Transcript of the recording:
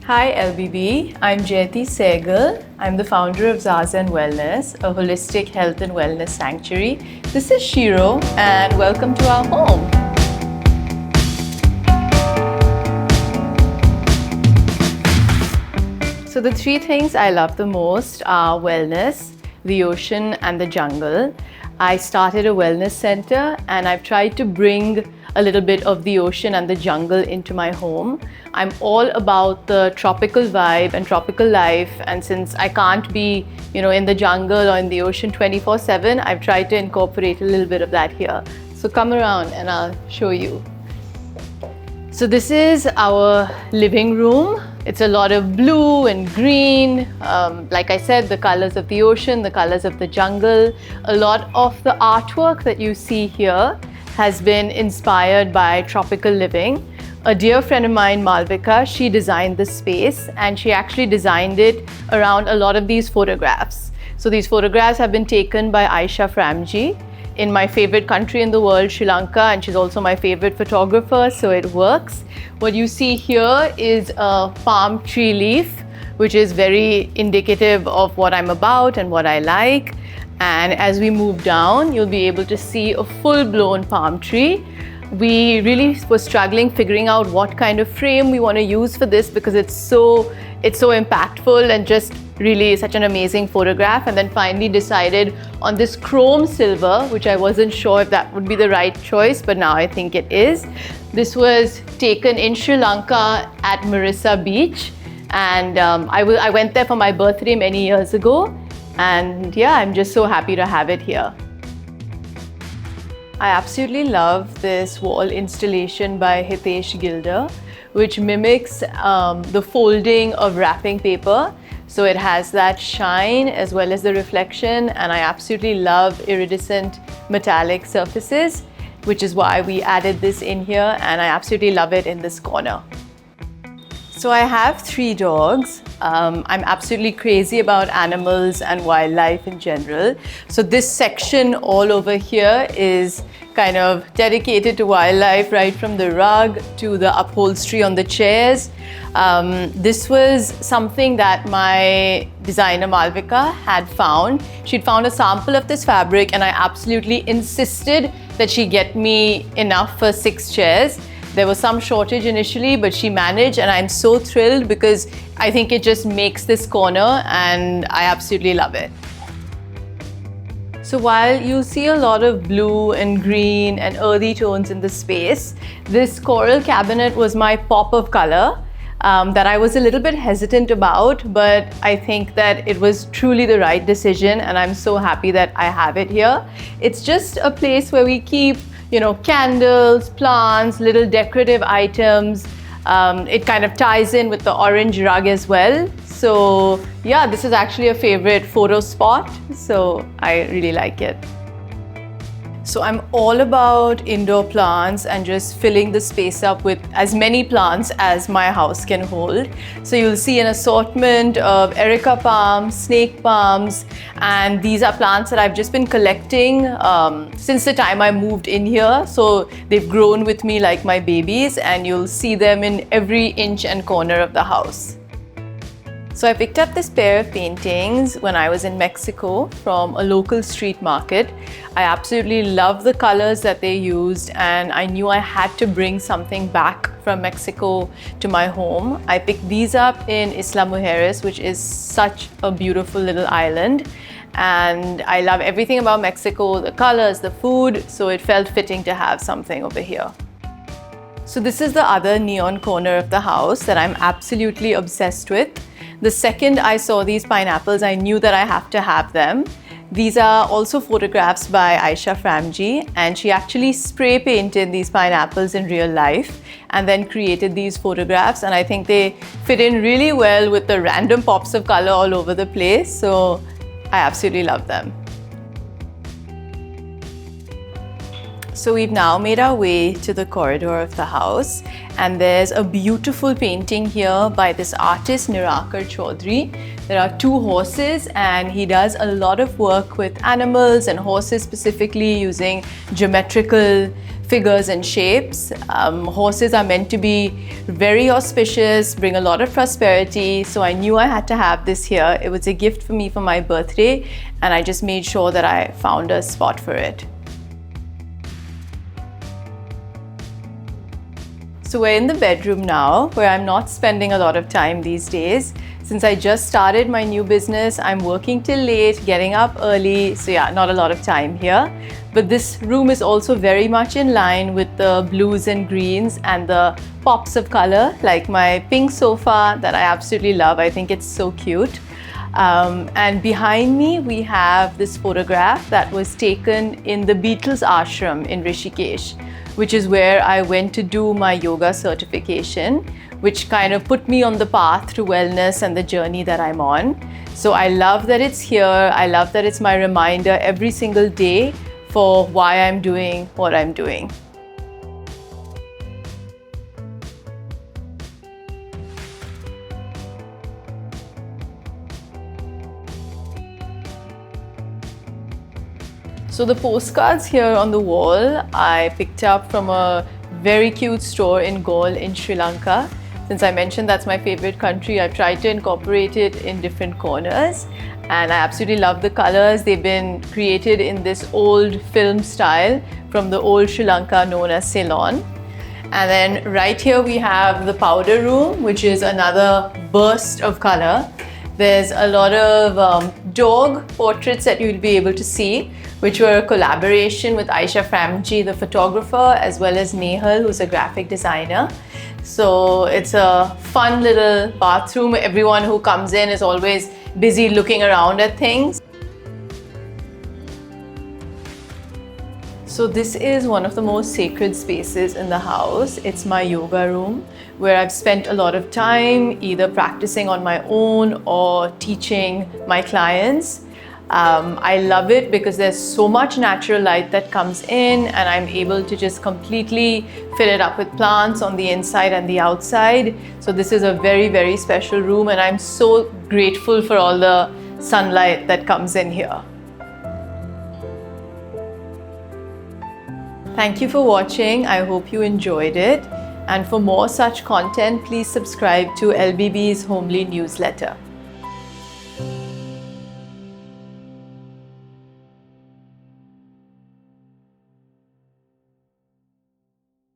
Hi LBB, I'm Jayati Sehgal. I'm the founder of Zazen Wellness, a holistic health and wellness sanctuary. This is Shiro and welcome to our home. So the three things I love the most are wellness, the ocean and the jungle. I started a wellness center and I've tried to bring a little bit of the ocean and the jungle into my home. I'm all about the tropical vibe and tropical life, and since I can't be, in the jungle or in the ocean 24/7, I've tried to incorporate a little bit of that here. So come around and I'll show you. So this is our living room. It's a lot of blue and green. Like I said, the colors of the ocean, the colors of the jungle. A lot of the artwork that you see here has been inspired by tropical living. A dear friend of mine, Malvika, she designed this space and she actually designed it around a lot of these photographs. So these photographs have been taken by Aisha Framji in my favorite country in the world, Sri Lanka, and she's also my favorite photographer, so it works. What you see here is a palm tree leaf, which is very indicative of what I'm about and what I like. And as we move down, you'll be able to see a full-blown palm tree. We really were struggling figuring out what kind of frame we want to use for this because it's so impactful and just really such an amazing photograph, and then finally decided on this chrome silver, which I wasn't sure if that would be the right choice, but now I think it is. This was taken in Sri Lanka at Marissa Beach, and I went there for my birthday many years ago, and yeah, I'm just so happy to have it here. I absolutely love this wall installation by Hitesh Gilder, which mimics the folding of wrapping paper. So it has that shine as well as the reflection, and I absolutely love iridescent metallic surfaces, which is why we added this in here, and I absolutely love it in this corner. So I have 3 dogs. I'm absolutely crazy about animals and wildlife in general. So this section all over here is kind of dedicated to wildlife, right from the rug to the upholstery on the chairs. This was something that my designer Malvika had found. She'd found a sample of this fabric and I absolutely insisted that she get me enough for 6 chairs. There was some shortage initially, but she managed, and I'm so thrilled because I think it just makes this corner and I absolutely love it. So while you see a lot of blue and green and earthy tones in the space, this coral cabinet was my pop of color that I was a little bit hesitant about, but I think that it was truly the right decision and I'm so happy that I have it here. It's just a place where we keep candles, plants, little decorative items. It kind of ties in with the orange rug as well. So yeah, this is actually a favorite photo spot. So I really like it. So I'm all about indoor plants and just filling the space up with as many plants as my house can hold. So you'll see an assortment of erica palms, snake palms, and these are plants that I've just been collecting since the time I moved in here. So they've grown with me like my babies, and you'll see them in every inch and corner of the house. So I picked up this pair of paintings when I was in Mexico from a local street market. I absolutely love the colors that they used, and I knew I had to bring something back from Mexico to my home. I picked these up in Isla Mujeres, which is such a beautiful little island. And I love everything about Mexico, the colors, the food, so it felt fitting to have something over here. So this is the other neon corner of the house that I'm absolutely obsessed with. The second I saw these pineapples, I knew that I have to have them. These are also photographs by Aisha Framji, and she actually spray painted these pineapples in real life and then created these photographs, and I think they fit in really well with the random pops of color all over the place, so I absolutely love them. So we've now made our way to the corridor of the house, and there's a beautiful painting here by this artist Nirakar Chaudhary. There are two horses, and he does a lot of work with animals and horses, specifically using geometrical figures and shapes. Horses are meant to be very auspicious, bring a lot of prosperity, so I knew I had to have this here. It was a gift for me for my birthday, and I just made sure that I found a spot for it. So we're in the bedroom now, where I'm not spending a lot of time these days. Since I just started my new business, I'm working till late, getting up early, so yeah, not a lot of time here. But this room is also very much in line with the blues and greens and the pops of color, like my pink sofa that I absolutely love. I think it's so cute. And behind me, we have this photograph that was taken in the Beatles ashram in Rishikesh, which is where I went to do my yoga certification, which kind of put me on the path to wellness and the journey that I'm on. So I love that it's here. I love that it's my reminder every single day for why I'm doing what I'm doing. So the postcards here on the wall I picked up from a very cute store in Galle in Sri Lanka. Since I mentioned that's my favorite country, I've tried to incorporate it in different corners, and I absolutely love the colors. They've been created in this old film style from the old Sri Lanka known as Ceylon. And then right here we have the powder room, which is another burst of color. There's a lot of dog portraits that you'll be able to see, which were a collaboration with Aisha Framji, the photographer, as well as Nehal, who's a graphic designer. So it's a fun little bathroom. Everyone who comes in is always busy looking around at things. So this is one of the most sacred spaces in the house. It's my yoga room, where I've spent a lot of time either practicing on my own or teaching my clients. I love it because there's so much natural light that comes in, and I'm able to just completely fill it up with plants on the inside and the outside. So this is a very, very special room, and I'm so grateful for all the sunlight that comes in here. Thank you for watching. I hope you enjoyed it. And for more such content, please subscribe to LBB's Homely newsletter.